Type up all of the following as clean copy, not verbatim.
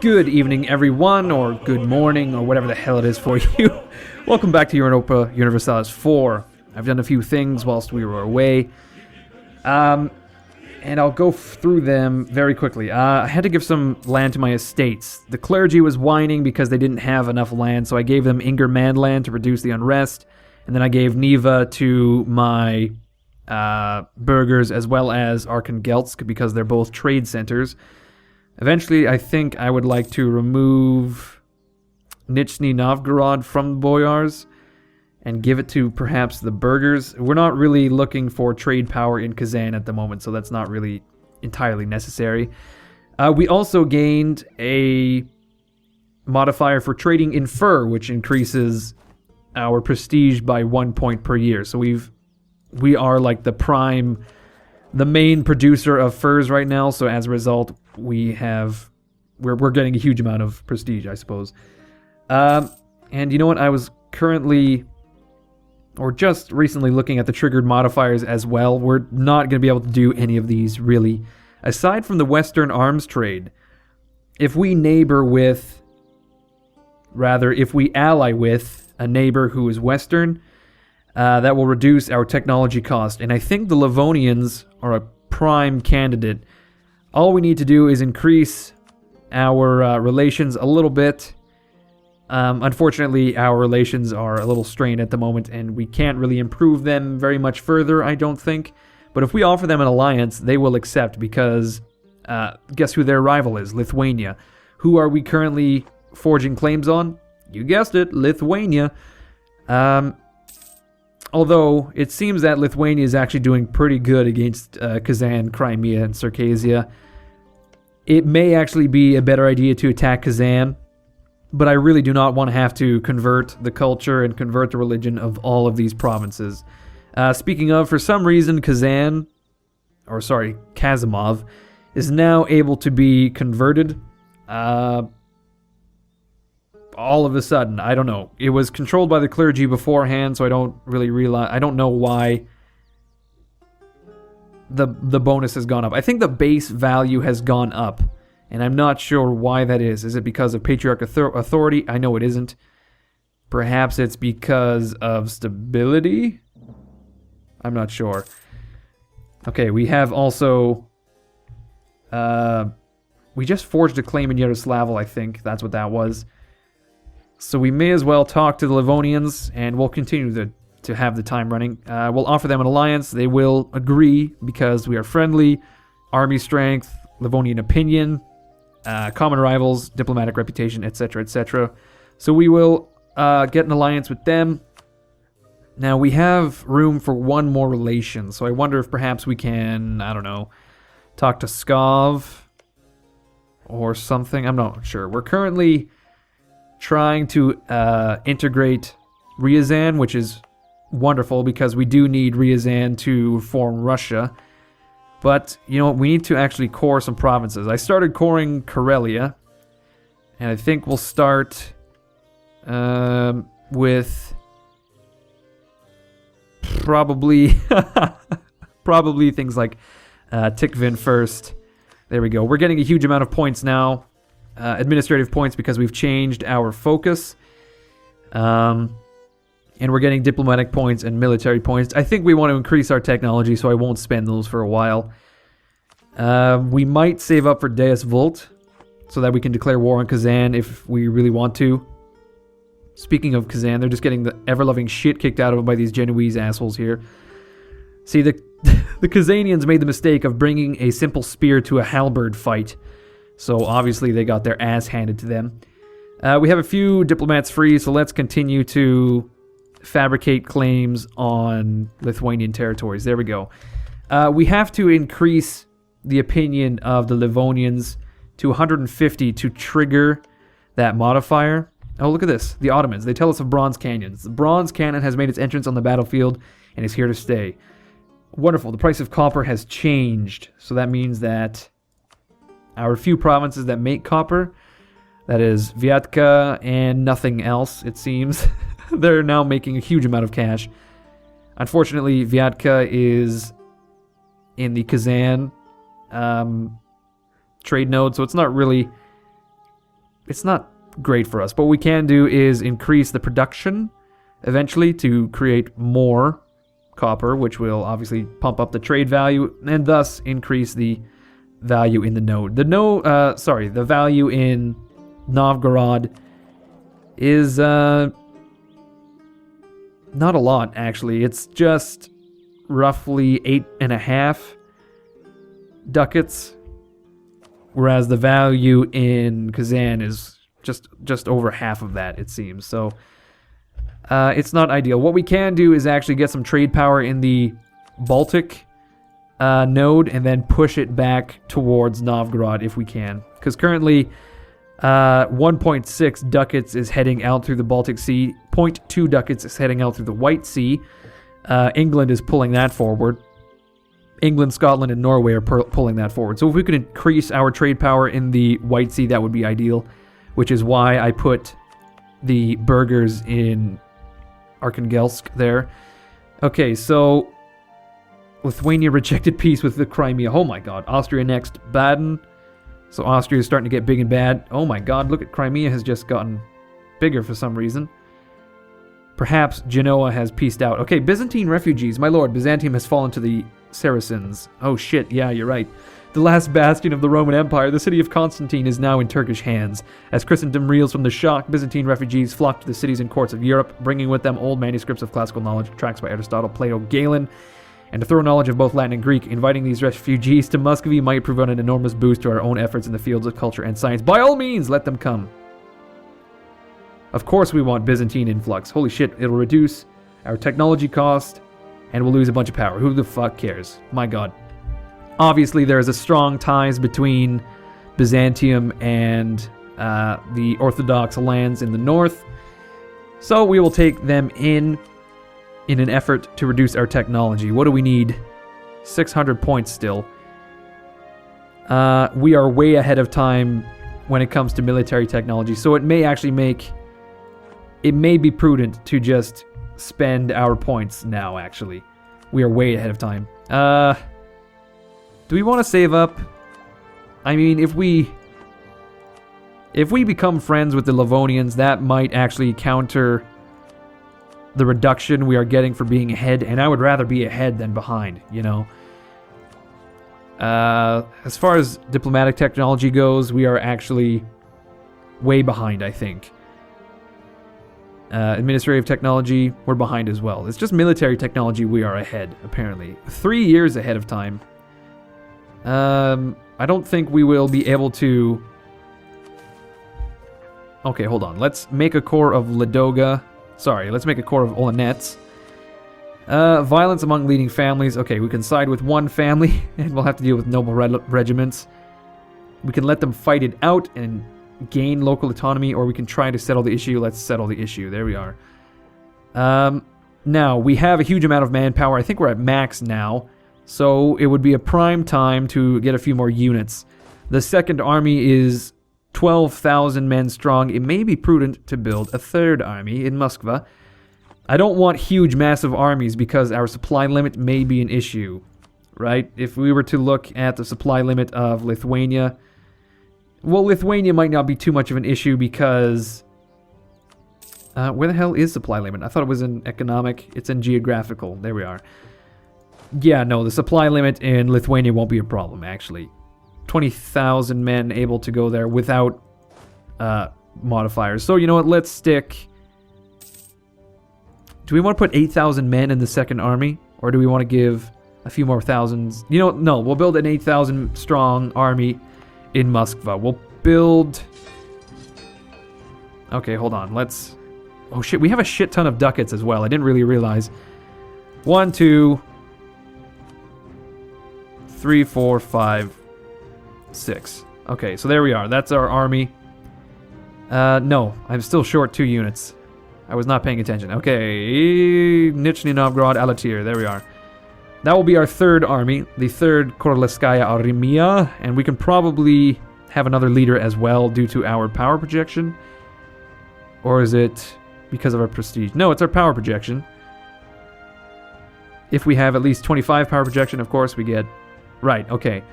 Good evening, everyone, or good morning, or whatever the hell it is for you. Welcome back to Europa Universalis 4. I've done a few things whilst we were away, and I'll go through them very quickly. I had to give some land to my estates. The clergy was whining because they didn't have enough land, so I gave them Ingerman land to reduce the unrest, and then I gave Neva to my burghers as well as Arkhangelsk because they're both trade centers. Eventually, I think I would like to remove Nizhny Novgorod from the boyars and give it to perhaps the burghers. We're not really looking for trade power in Kazan at the moment, so that's not really entirely necessary. We also gained a modifier for trading in fur, which increases our prestige by 1 point per year. So we are like the main producer of furs right now, so as a result, we're getting a huge amount of prestige, I suppose. And you know what? I was currently, or just recently, looking at the triggered modifiers as well. We're not going to be able to do any of these, really. Aside from the Western arms trade, if we ally with a neighbor who is Western, that will reduce our technology cost. And I think the Livonians are a prime candidate. All we need to do is increase our relations a little bit. Unfortunately, our relations are a little strained at the moment, and we can't really improve them very much further, I don't think. But if we offer them an alliance, they will accept because guess who their rival is? Lithuania. Who are we currently forging claims on? You guessed it, Lithuania. Although, it seems that Lithuania is actually doing pretty good against Kazan, Crimea, and Circassia. It may actually be a better idea to attack Kazan, but I really do not want to have to convert the culture and convert the religion of all of these provinces. Speaking of, for some reason, Kazimov, is now able to be converted. All of a sudden, I don't know. It was controlled by the clergy beforehand, so I don't really realize. I don't know why the bonus has gone up. I think the base value has gone up, and I'm not sure why that is. Is it because of patriarch authority? I know it isn't. Perhaps it's because of stability? I'm not sure. Okay, we have also... we just forged a claim in Yaroslavl, I think. That's what that was. So we may as well talk to the Livonians, and we'll continue to have the time running. We'll offer them an alliance. They will agree because we are friendly, army strength, Livonian opinion, common rivals, diplomatic reputation, etc., etc. So we will get an alliance with them. Now we have room for one more relation, so I wonder if perhaps we can, I don't know, talk to Pskov or something. I'm not sure. We're currently trying to integrate Ryazan, which is wonderful because we do need Ryazan to form Russia. But, you know, we need to actually core some provinces. I started coring Karelia, and I think we'll start with probably things like Tikvin first. There we go. We're getting a huge amount of points now. Administrative points because we've changed our focus. And we're getting diplomatic points and military points. I think we want to increase our technology, so I won't spend those for a while. We might save up for Deus Vult, so that we can declare war on Kazan if we really want to. Speaking of Kazan, they're just getting the ever-loving shit kicked out of them by these Genoese assholes here. See, the Kazanians made the mistake of bringing a simple spear to a halberd fight. So obviously they got their ass handed to them. We have a few diplomats free, so let's continue to fabricate claims on Lithuanian territories. There we go. We have to increase the opinion of the Livonians to 150 to trigger that modifier. Oh, look at this. The Ottomans. They tell us of bronze cannons. The bronze cannon has made its entrance on the battlefield and is here to stay. Wonderful. The price of copper has changed. So that means that our few provinces that make copper, that is Vyatka and nothing else, it seems, they're now making a huge amount of cash. Unfortunately, Vyatka is in the Kazan trade node, so it's not really... It's not great for us. But what we can do is increase the production eventually to create more copper, which will obviously pump up the trade value and thus increase the value in the node. The value in Novgorod is not a lot, actually. It's just roughly 8.5 ducats, whereas the value in Kazan is just over half of that, it seems. So it's not ideal. What we can do is actually get some trade power in the Baltic node and then push it back towards Novgorod if we can. Because currently 1.6 ducats is heading out through the Baltic Sea, 0.2 ducats is heading out through the White Sea. England is pulling that forward. England, Scotland, and Norway are pulling that forward. So if we could increase our trade power in the White Sea, that would be ideal, which is why I put the burghers in Arkhangelsk there. Okay, so Lithuania rejected peace with the Crimea. Oh my god. Austria next. Baden. So Austria is starting to get big and bad. Oh my god, look at Crimea has just gotten bigger for some reason. Perhaps Genoa has peaced out. Okay, Byzantine refugees. My lord, Byzantium has fallen to the Saracens. Oh shit, yeah, you're right. The last bastion of the Roman Empire, the city of Constantine, is now in Turkish hands. As Christendom reels from the shock, Byzantine refugees flock to the cities and courts of Europe, bringing with them old manuscripts of classical knowledge, tracts by Aristotle, Plato, Galen, and a thorough knowledge of both Latin and Greek. Inviting these refugees to Muscovy might prevent an enormous boost to our own efforts in the fields of culture and science. By all means, let them come. Of course we want Byzantine influx. Holy shit, it'll reduce our technology cost, and we'll lose a bunch of power. Who the fuck cares? My god. Obviously, there's a strong ties between Byzantium and the Orthodox lands in the north. So we will take them in an effort to reduce our technology. What do we need? 600 points still. We are way ahead of time when it comes to military technology. So it may actually it may be prudent to just spend our points now, actually. We are way ahead of time. Do we want to save up? I mean, if we become friends with the Livonians, that might actually counter the reduction we are getting for being ahead, and I would rather be ahead than behind, you know? As far as diplomatic technology goes, we are actually way behind, I think. Administrative technology, we're behind as well. It's just military technology we are ahead, apparently. 3 years ahead of time. I don't think we will be able to... Okay, hold on. Let's make a core of Ladoga. Sorry, let's make a core of Olonets. Violence among leading families. Okay, we can side with one family, and we'll have to deal with noble regiments. We can let them fight it out and gain local autonomy, or we can try to settle the issue. Let's settle the issue. There we are. Now, we have a huge amount of manpower. I think we're at max now, so it would be a prime time to get a few more units. The second army is 12,000 men strong. It may be prudent to build a third army in Moskva. I don't want huge, massive armies because our supply limit may be an issue, right? If we were to look at the supply limit of Lithuania, well, Lithuania might not be too much of an issue because... where the hell is supply limit? I thought it was in economic. It's in geographical. There we are. Yeah, no, the supply limit in Lithuania won't be a problem, actually. 20,000 men able to go there without modifiers. So, you know what? Let's stick... Do we want to put 8,000 men in the second army? Or do we want to give a few more thousands? You know what? No, we'll build an 8,000 strong army in Moskva. We'll build... Okay, hold on. Let's... Oh shit, we have a shit ton of ducats as well. I didn't really realize. 1, 2... 3, 4, 5... 6. Okay, so there we are. That's our army. No, I'm still short 2 units. I was not paying attention. Okay, Nizhny Novgorod, Alatir. There we are. That will be our third army, the third Korolevskaya Armia, and we can probably have another leader as well due to our power projection. Or is it because of our prestige? No, it's our power projection. If we have at least 25 power projection, of course, we get... Right, okay.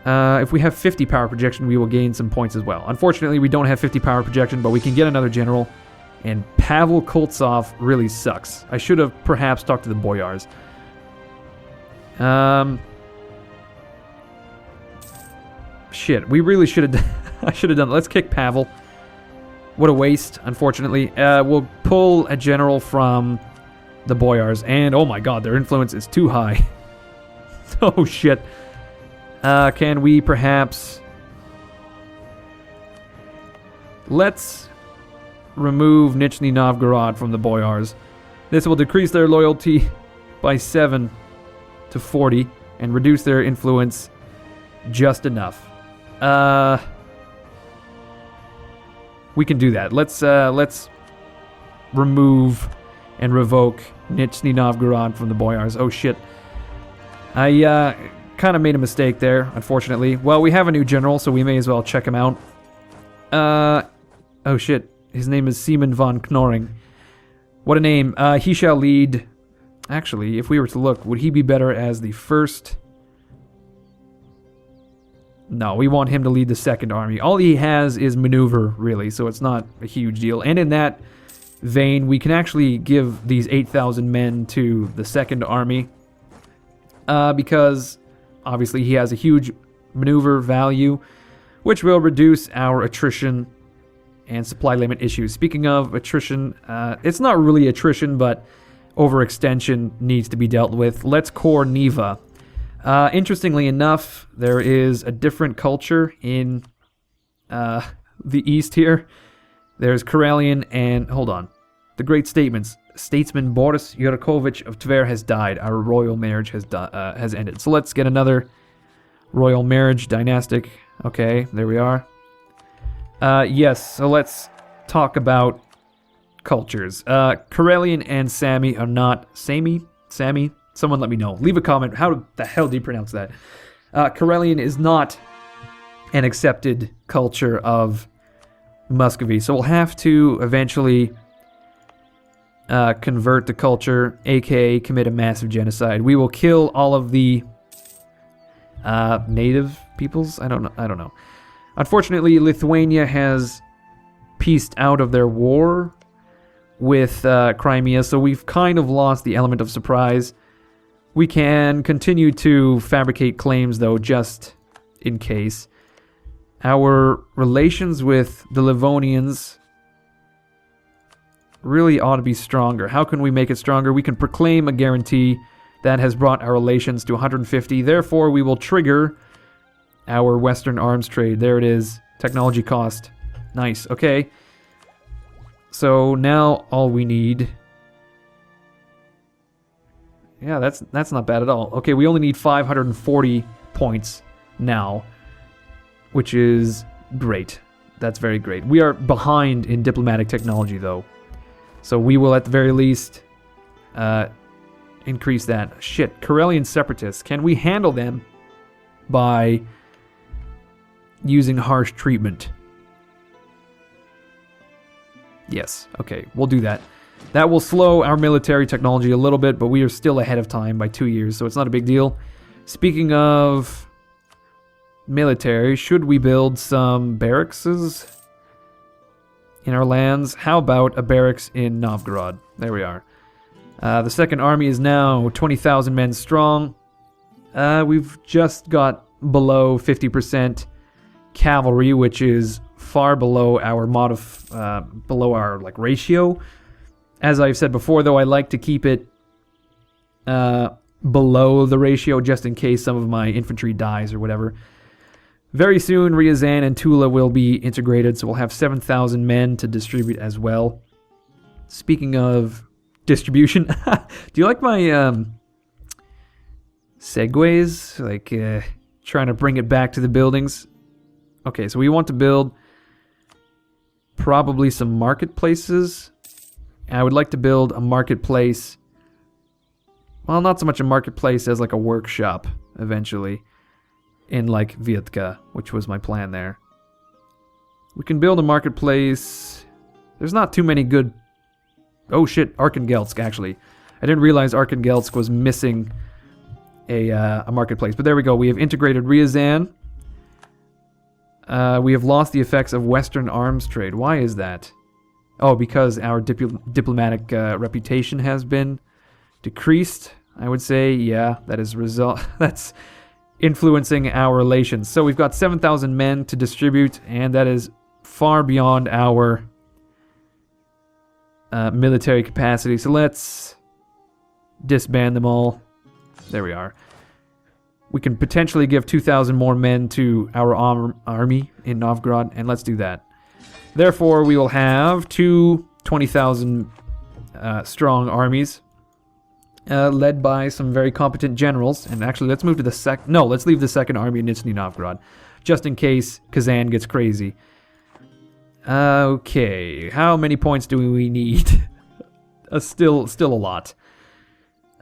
If we have 50 power projection, we will gain some points as well. Unfortunately, we don't have 50 power projection, but we can get another general. And Pavel Koltsov really sucks. I should have perhaps talked to the Boyars. Shit, we really should have... I should have done... Let's kick Pavel. What a waste, unfortunately. We'll pull a general from the Boyars. And, oh my god, their influence is too high. Oh, shit. Can we perhaps... Let's remove Nizhny Novgorod from the Boyars. This will decrease their loyalty by 7 to 40 and reduce their influence just enough. We can do that. Let's remove and revoke Nizhny Novgorod from the Boyars. Oh shit. I kind of made a mistake there, unfortunately. Well, we have a new general, so we may as well check him out. Oh shit. His name is Seaman von Knorring. What a name. He shall lead... Actually, if we were to look, would he be better as the first... No, we want him to lead the second army. All he has is maneuver, really, so it's not a huge deal. And in that vein, we can actually give these 8,000 men to the second army. Because, obviously, he has a huge maneuver value, which will reduce our attrition and supply limit issues. Speaking of attrition, it's not really attrition, but overextension needs to be dealt with. Let's core Neva. Interestingly enough, there is a different culture in the east here. There's Karelian and... Hold on. The great statements. Statesman Boris Yurkovich of Tver has died. Our royal marriage has ended. So let's get another royal marriage dynastic. Okay, there we are. Yes, so let's talk about cultures. Karelian and Sami are not... Sami? Someone let me know. Leave a comment. How the hell do you pronounce that? Karelian is not an accepted culture of Muscovy, so we'll have to eventually convert the culture, aka commit a massive genocide. We will kill all of the native peoples. I don't know. Unfortunately, Lithuania has pieced out of their war with Crimea, so we've kind of lost the element of surprise. We can continue to fabricate claims, though, just in case. Our relations with the Livonians really ought to be stronger. How can we make it stronger? We can proclaim a guarantee that has brought our relations to 150. Therefore, we will trigger our Western arms trade. There it is. Technology cost. Nice. Okay. So now all we need... Yeah, that's not bad at all. Okay, we only need 540 points now, which is great. That's very great. We are behind in diplomatic technology, though. So we will, at the very least, increase that. Shit, Karelian separatists. Can we handle them by using harsh treatment? Yes, okay, we'll do that. That will slow our military technology a little bit, but we are still ahead of time by 2 years, so it's not a big deal. Speaking of military, should we build some barracks in our lands? How about a barracks in Novgorod? There we are. The second army is now 20,000 men strong. We've just got below 50% cavalry, which is far below our ratio. As I've said before, though, I like to keep it below the ratio just in case some of my infantry dies or whatever. Very soon, Ryazan and Tula will be integrated, so we'll have 7,000 men to distribute as well. Speaking of distribution, do you like my segues? Like, trying to bring it back to the buildings? Okay, so we want to build probably some marketplaces. I would like to build a marketplace. Well, not so much a marketplace as like a workshop, eventually. In like Vietka, which was my plan there. We can build a marketplace. There's not too many good... Oh shit, Arkhangelsk, actually. I didn't realize Arkhangelsk was missing a marketplace. But there we go, we have integrated Ryazan. We have lost the effects of Western arms trade. Why is that? Oh, because our diplomatic reputation has been decreased. I would say, yeah, that is that's influencing our relations. So we've got 7,000 men to distribute, and that is far beyond our military capacity. So let's disband them all. There we are. We can potentially give 2,000 more men to our army in Novgorod, and let's do that. Therefore, we will have two 20,000 strong armies, led by some very competent generals. And actually, let's move to the let's leave the second army in Nizhny Novgorod, just in case Kazan gets crazy. Okay, how many points do we need? Still a lot.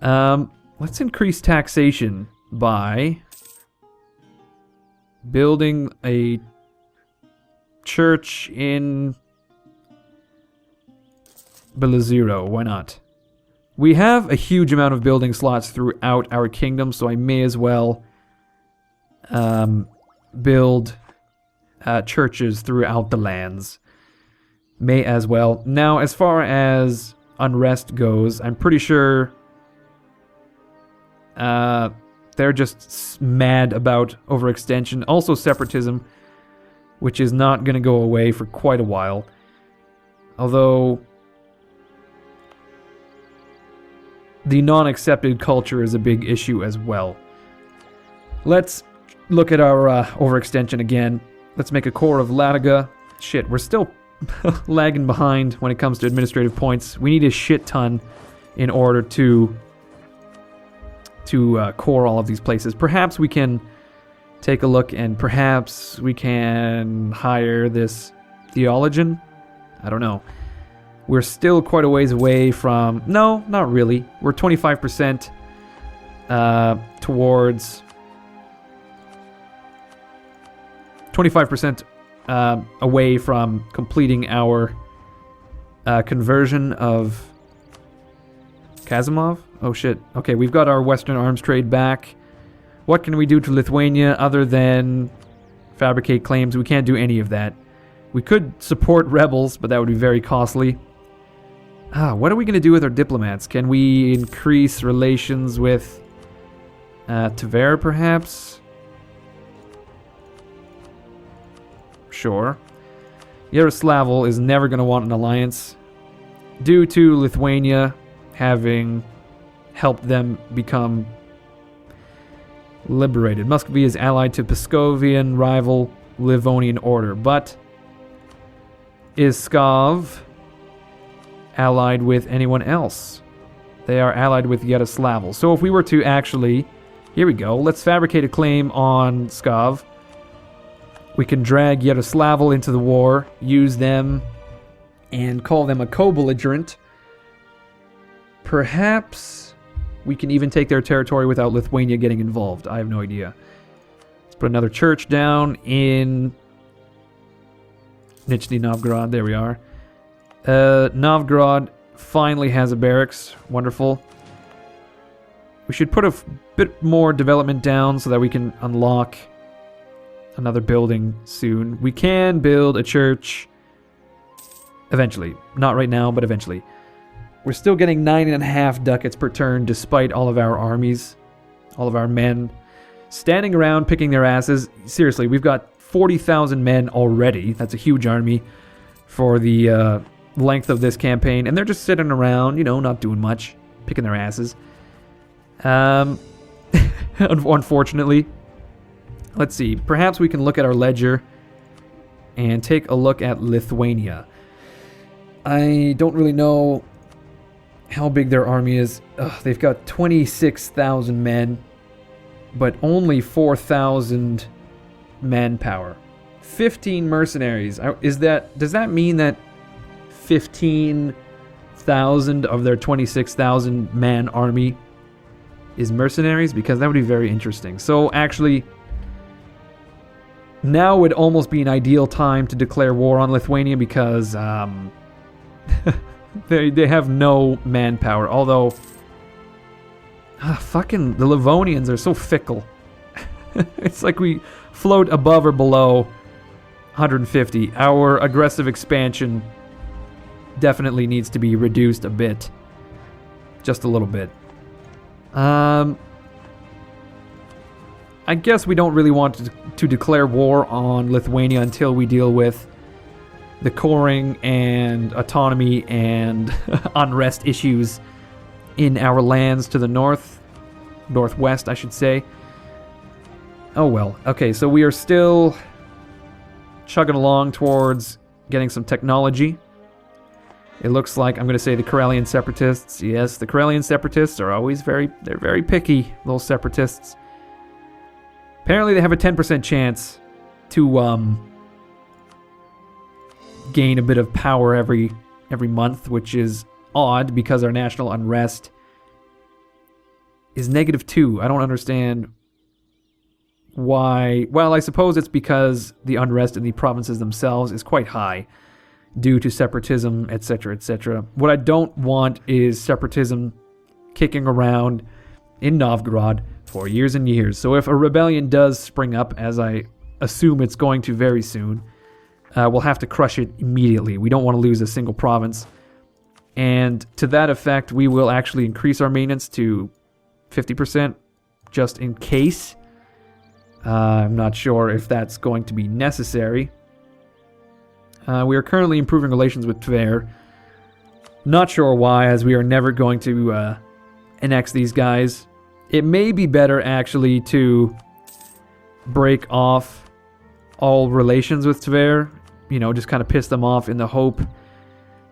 Let's increase taxation by building a church in Belaziro. Why not? We have a huge amount of building slots throughout our kingdom, so I may as well build churches throughout the lands. May as well. Now, as far as unrest goes, I'm pretty sure they're just mad about overextension. Also separatism, which is not going to go away for quite a while. Although the non-accepted culture is a big issue as well. Let's look at our overextension again. Let's make a core of Lataga. Shit, we're still lagging behind when it comes to administrative points. We need a shit ton in order to core all of these places. Perhaps we can take a look and perhaps we can hire this theologian. I don't know. We're still quite a ways away from... No, not really. We're 25% towards... 25% away from completing our conversion of Kazimov. Oh shit. Okay, we've got our Western arms trade back. What can we do to Lithuania other than fabricate claims? We can't do any of that. We could support rebels, but that would be very costly. What are we going to do with our diplomats? Can we increase relations with Tver, perhaps? Sure. Yaroslavl is never going to want an alliance due to Lithuania having helped them become liberated. Muscovy is allied to Pskovian rival Livonian order, but is Pskov allied with anyone else? They are allied with Yaroslavl. So if we were to actually... Here we go. Let's fabricate a claim on Pskov. We can drag Yaroslavl into the war, use them, and call them a co-belligerent. Perhaps we can even take their territory without Lithuania getting involved. I have no idea. Let's put another church down in Nizhny Novgorod. There we are. Novgorod finally has a barracks. Wonderful. We should put a bit more development down so that we can unlock another building soon. We can build a church eventually. Not right now, but eventually. We're still getting 9.5 ducats per turn despite all of our armies, all of our men standing around picking their asses. Seriously, we've got 40,000 men already. That's a huge army for the length of this campaign. And they're just sitting around, you know, not doing much, picking their asses. Unfortunately. Let's see. Perhaps we can look at our ledger and take a look at Lithuania. I don't really know how big their army is. They've got 26,000 men, but only 4,000 manpower. 15 mercenaries. Does that mean that 15,000 of their 26,000 man army is mercenaries? Because that would be very interesting. So actually, now would almost be an ideal time to declare war on Lithuania because they have no manpower. Although, fucking the Livonians are so fickle. It's like we float above or below 150. Our aggressive expansion definitely needs to be reduced a bit. Just a little bit. I guess we don't really want to declare war on Lithuania until we deal with the coring and autonomy and unrest issues in our lands to the northwest, I should say. Oh well. Okay, so we are still chugging along towards getting some technology. It looks like I'm going to say the Karelian separatists. Yes, the Karelian separatists are always they're very picky, those separatists. Apparently they have a 10% chance to gain a bit of power every month, which is odd because our national unrest is -2. I don't understand why. Well, I suppose it's because the unrest in the provinces themselves is quite high due to separatism, etc., etc. What I don't want is separatism kicking around in Novgorod for years and years. So if a rebellion does spring up, as I assume it's going to very soon, we'll have to crush it immediately. We don't want to lose a single province. And to that effect, we will actually increase our maintenance to 50% just in case. I'm not sure if that's going to be necessary. We are currently improving relations with Tver. Not sure why, as we are never going to annex these guys. It may be better, actually, to break off all relations with Tver. You know, just kind of piss them off in the hope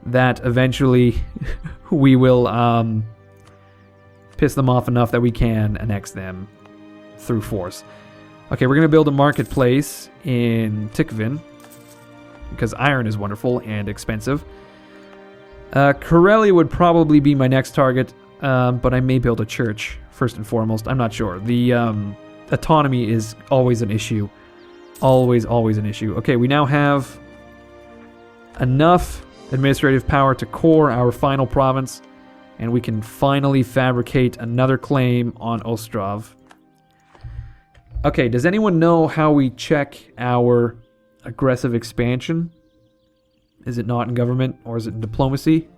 that eventually we will piss them off enough that we can annex them through force. Okay, we're going to build a marketplace in Tikvin, because iron is wonderful and expensive. Karelia would probably be my next target, but I may build a church, first and foremost. I'm not sure. The autonomy is always an issue. Always an issue. Okay, we now have enough administrative power to core our final province, and we can finally fabricate another claim on Ostrov. Okay, does anyone know how we check our aggressive expansion? Is it not in government, or is it in diplomacy?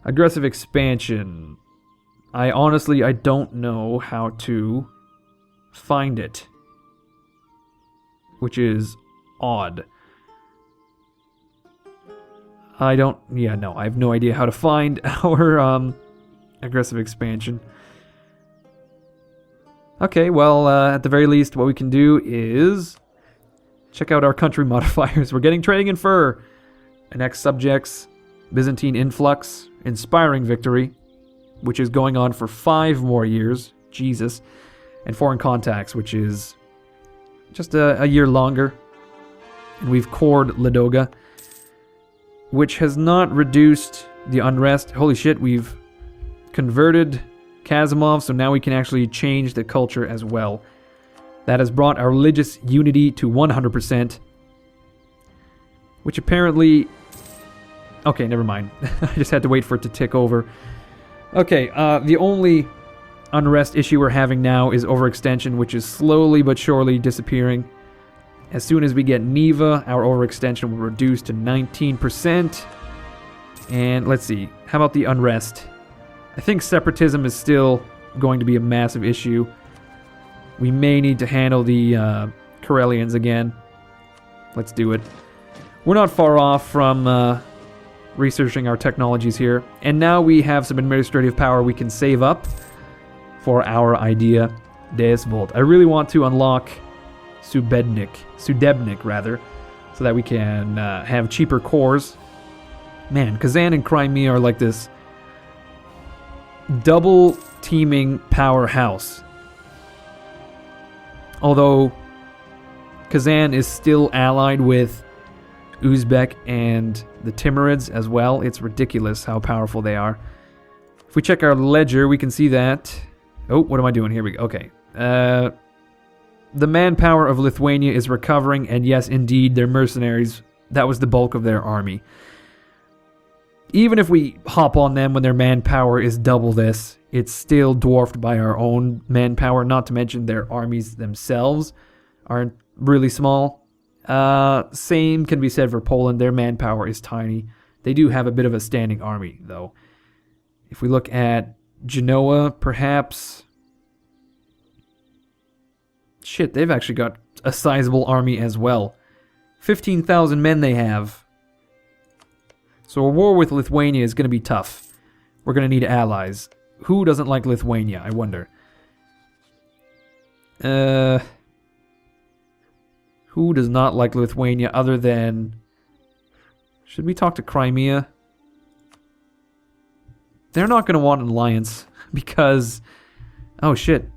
Aggressive expansion. I don't know how to find it, which is odd. I have no idea how to find our aggressive expansion. Okay, well, at the very least, what we can do is check out our country modifiers. We're getting trading in fur. Annex subjects, Byzantine influx, inspiring victory, which is going on for 5 more years. Jesus. And foreign contacts, which is just a year longer. And we've cored Ladoga, which has not reduced the unrest. Holy shit, we've converted Kazimov, so now we can actually change the culture as well. That has brought our religious unity to 100%. Which apparently... Okay, never mind. I just had to wait for it to tick over. Okay, the only unrest issue we're having now is overextension, which is slowly but surely disappearing. As soon as we get Neva, our overextension will reduce to 19%. And let's see, how about the unrest? I think separatism is still going to be a massive issue. We may need to handle the Karelians again. Let's do it. We're not far off from researching our technologies here. And now we have some administrative power we can save up for our idea Deus Volt. I really want to unlock Sudebnik rather, so that we can have cheaper cores. Man, Kazan and Crimea are like this double teaming powerhouse. Although Kazan is still allied with Uzbek and the Timurids as well. It's ridiculous how powerful they are. If we check our ledger, we can see that... Oh, what am I doing? Here we go. Okay. The manpower of Lithuania is recovering, and yes, indeed, their mercenaries, that was the bulk of their army. Even if we hop on them when their manpower is double this, it's still dwarfed by our own manpower, not to mention their armies themselves aren't really small. Same can be said for Poland. Their manpower is tiny. They do have a bit of a standing army, though. If we look at Genoa, perhaps... Shit, they've actually got a sizable army as well. 15,000 men they have. So a war with Lithuania is going to be tough. We're going to need allies. Who doesn't like Lithuania, I wonder? Who does not like Lithuania other than... Should we talk to Crimea? They're not going to want an alliance because... Oh, shit.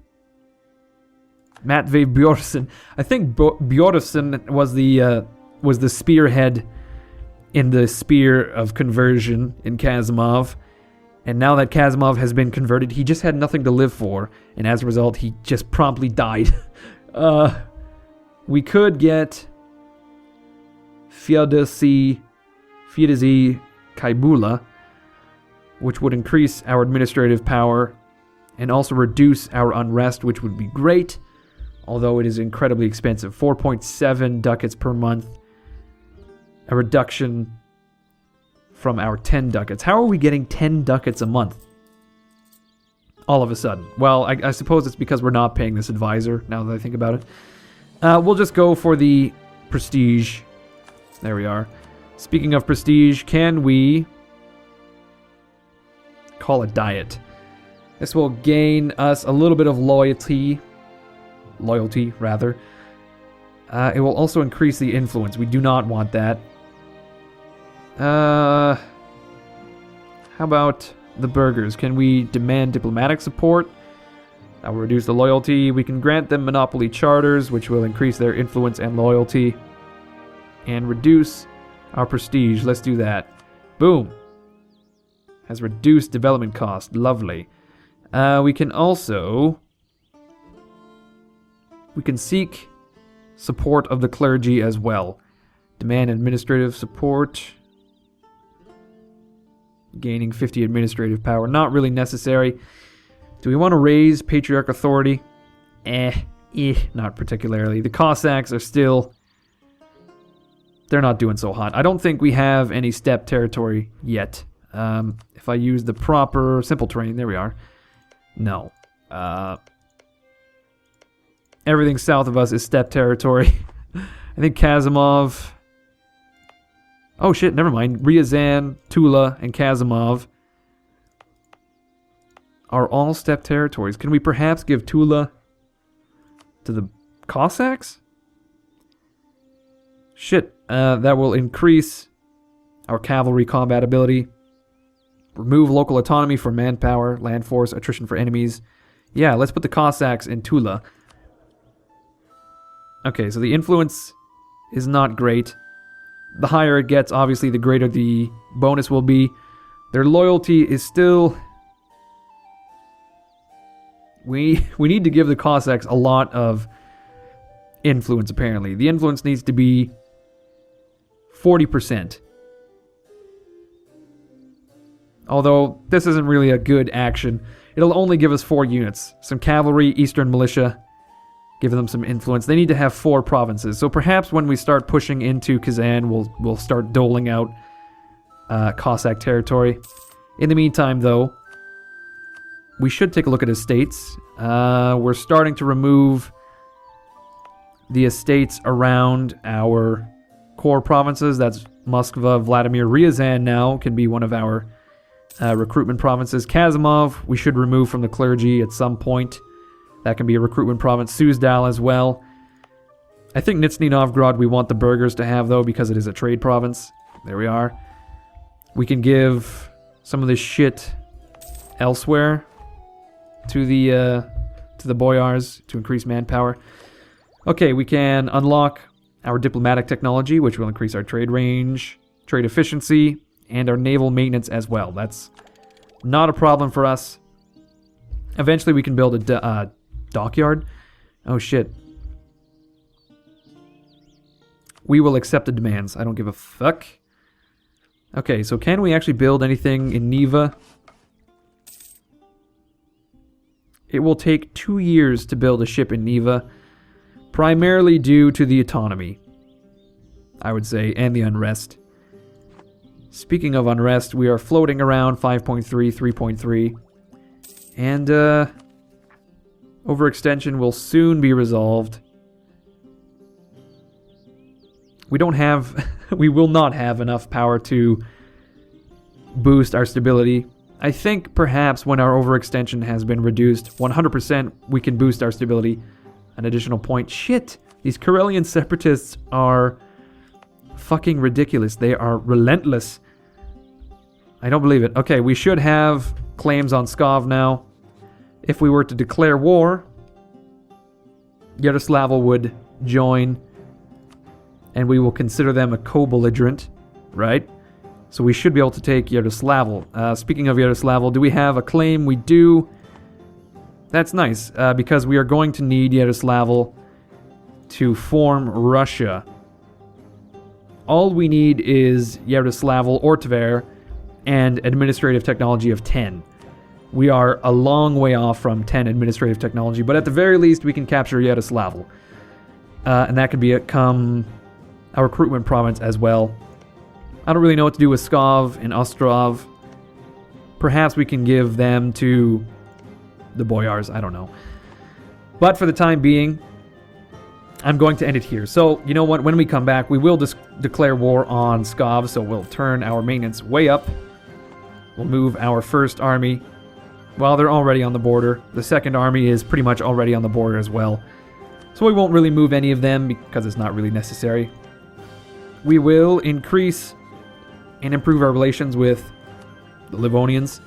Matvey Bjornsson. I think Bjornsson was the spearhead in the Spear of Conversion in Kazimov. And now that Kazimov has been converted, he just had nothing to live for. And as a result, he just promptly died. We could get Feodosy Kaibula, which would increase our administrative power and also reduce our unrest, which would be great, although it is incredibly expensive. 4.7 ducats per month, a reduction from our 10 ducats. How are we getting 10 ducats a month all of a sudden? Well, I suppose it's because we're not paying this advisor, now that I think about it. We'll just go for the prestige. There we are. Speaking of prestige, can we call a diet? This will gain us a little bit of loyalty. Loyalty, rather. It will also increase the influence. We do not want that. How about the burghers? Can we demand diplomatic support? That will reduce the loyalty. We can grant them monopoly charters, which will increase their influence and loyalty. And reduce our prestige. Let's do that. Boom. Has reduced development cost. Lovely. We can also... We can seek support of the clergy as well. Demand administrative support. Gaining 50 administrative power. Not really necessary. Do we want to raise patriarch authority? Not particularly. The Cossacks are still... They're not doing so hot. I don't think we have any steppe territory yet. If I use the proper simple terrain, there we are. No. Everything south of us is steppe territory. I think Kazimov... Oh shit, never mind. Ryazan, Tula, and Kazimov are all steppe territories. Can we perhaps give Tula to the Cossacks? Shit, that will increase our cavalry combat ability. Remove local autonomy for manpower, land force, attrition for enemies. Yeah, let's put the Cossacks in Tula. Okay, so the influence is not great. The higher it gets, obviously, the greater the bonus will be. Their loyalty is still... We need to give the Cossacks a lot of influence, apparently. The influence needs to be 40%. Although, this isn't really a good action. It'll only give us 4 units. Some cavalry, eastern militia, giving them some influence. They need to have 4 provinces. So perhaps when we start pushing into Kazan, we'll start doling out Cossack territory. In the meantime, though, we should take a look at estates. We're starting to remove the estates around our core provinces. That's Moskva, Vladimir, Ryazan now can be one of our recruitment provinces. Kazimov, we should remove from the clergy at some point. That can be a recruitment province. Suzdal as well. I think Nizhny Novgorod we want the burghers to have, though, because it is a trade province. There we are. We can give some of this shit elsewhere to the boyars to increase manpower. Okay, we can unlock our diplomatic technology, which will increase our trade range, trade efficiency, and our naval maintenance as well. That's not a problem for us. Eventually we can build a dockyard. Oh shit. We will accept the demands. I don't give a fuck. Okay, so can we actually build anything in Neva? It will take 2 years to build a ship in Neva, primarily due to the autonomy. I would say, and the unrest. Speaking of unrest, we are floating around 5.3, 3.3. And overextension will soon be resolved. We don't have... we will not have enough power to boost our stability. I think perhaps when our overextension has been reduced 100%, we can boost our stability an additional point. Shit! These Karelian separatists are fucking ridiculous. They are relentless. I don't believe it. Okay, we should have claims on Pskov now. If we were to declare war, Yaroslavl would join, and we will consider them a co-belligerent, right? So we should be able to take Yaroslavl. Speaking of Yaroslavl, do we have a claim? We do. That's nice, because we are going to need Yaroslavl to form Russia. All we need is Yaroslavl or Tver and administrative technology of 10. We are a long way off from 10 administrative technology, but at the very least we can capture Yaroslavl. And that could become our recruitment province as well. I don't really know what to do with Pskov and Ostrov. Perhaps we can give them to the Boyars, I don't know. But for the time being, I'm going to end it here. So, you know what, when we come back, we will declare war on Pskov, so we'll turn our maintenance way up. We'll move our first army. Well, they're already on the border. The second army is pretty much already on the border as well. So we won't really move any of them because it's not really necessary. We will increase and improve our relations with the Livonians.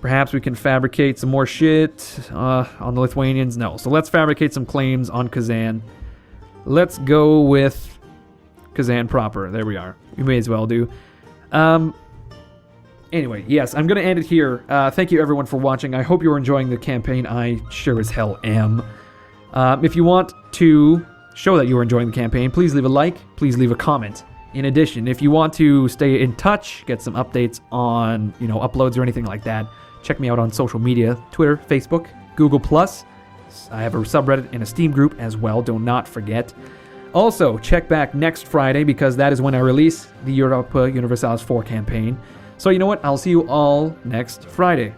Perhaps we can fabricate some more shit on the Lithuanians. No, so let's fabricate some claims on Kazan. Let's go with Kazan proper. There we are. We may as well do. Anyway, yes, I'm going to end it here. Thank you everyone for watching. I hope you're enjoying the campaign. I sure as hell am. If you want to show that you're enjoying the campaign, please leave a like. Please leave a comment. In addition, if you want to stay in touch, get some updates on, uploads or anything like that, check me out on social media, Twitter, Facebook, Google+. I have a subreddit and a Steam group as well, do not forget. Also, check back next Friday because that is when I release the Europa Universalis 4 campaign. So you know what? I'll see you all next Friday.